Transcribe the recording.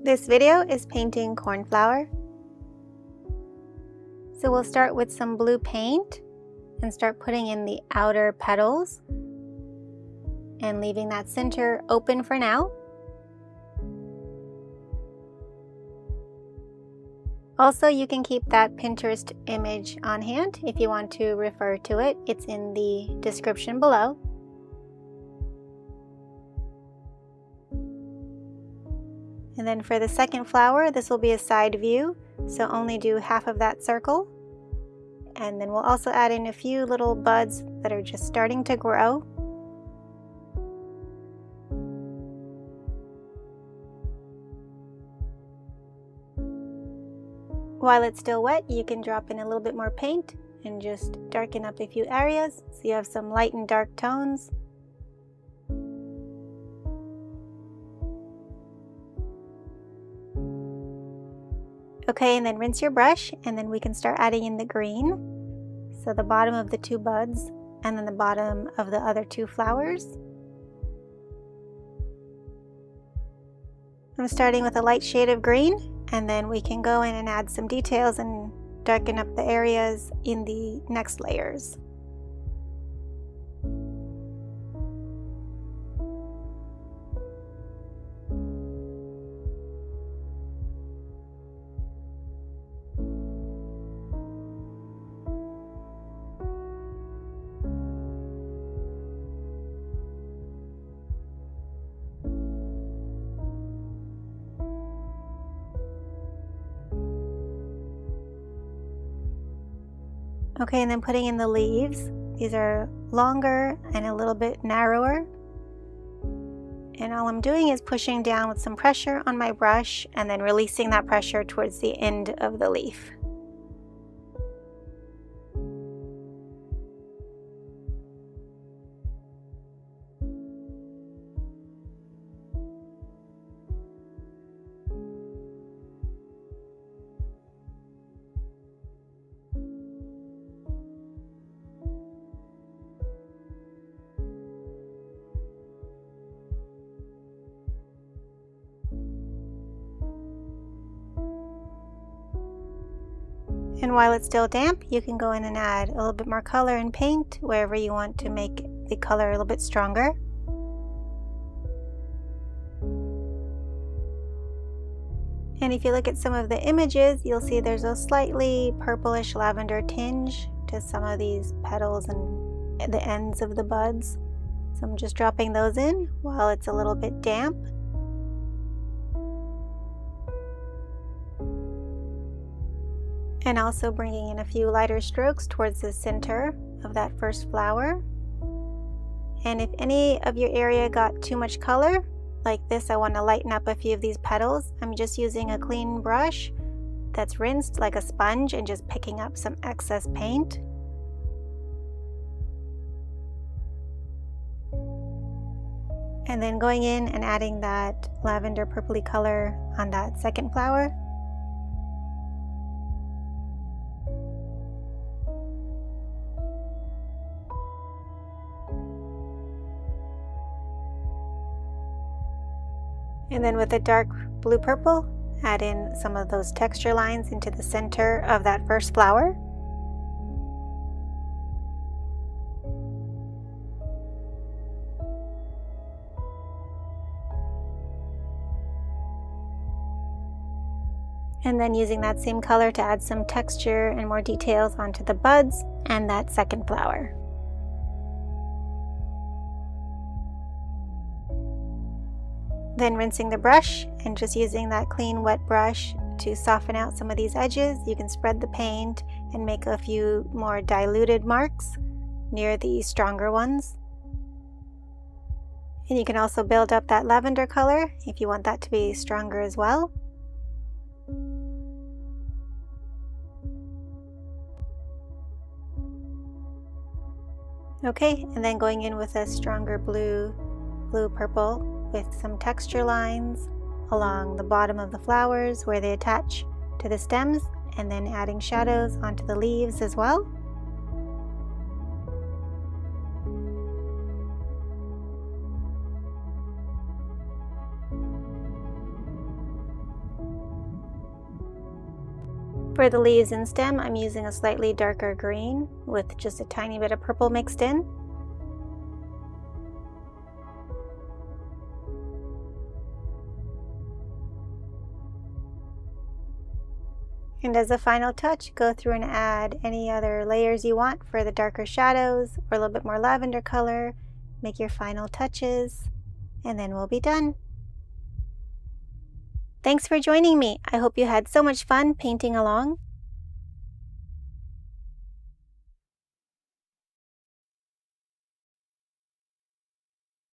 This video is painting cornflower. So we'll start with some blue paint and start putting in the outer petals and leaving that center open for now. Also, you can keep that Pinterest image on hand if you want to refer to it. It's in the description below. And then for the second flower, this will be a side view, so only do half of that circle. And then we'll also add in a few little buds that are just starting to grow. While it's still wet, you can drop in a little bit more paint and just darken up a few areas so you have some light and dark tones. Okay, and then rinse your brush, and then we can start adding in the green. So the bottom of the two buds, and then the bottom of the other two flowers. I'm starting with a light shade of green, and then we can go in and add some details and darken up the areas in the next layers. Okay, and then putting in the leaves. These are longer and a little bit narrower. And all I'm doing is pushing down with some pressure on my brush and then releasing that pressure towards the end of the leaf. And while it's still damp, you can go in and add a little bit more color and paint wherever you want to make the color a little bit stronger. And if you look at some of the images, you'll see there's a slightly purplish lavender tinge to some of these petals and the ends of the buds. So I'm just dropping those in while it's a little bit damp. And also bringing in a few lighter strokes towards the center of that first flower. And if any of your area got too much color, like this, I want to lighten up a few of these petals. I'm just using a clean brush that's rinsed like a sponge and just picking up some excess paint. And then going in and adding that lavender purpley color on that second flower. And then with a dark blue purple, add in some of those texture lines into the center of that first flower. And then using that same color to add some texture and more details onto the buds and that second flower. Then rinsing the brush and just using that clean wet brush to soften out some of these edges. You can spread the paint and make a few more diluted marks near the stronger ones. And you can also build up that lavender color if you want that to be stronger as well. Okay, and then going in with a stronger blue purple with some texture lines along the bottom of the flowers where they attach to the stems, and then adding shadows onto the leaves as well. For the leaves and stem, I'm using a slightly darker green with just a tiny bit of purple mixed in. And as a final touch, go through and add any other layers you want for the darker shadows or a little bit more lavender color. Make your final touches, and then we'll be done. Thanks for joining me. I hope you had so much fun painting along.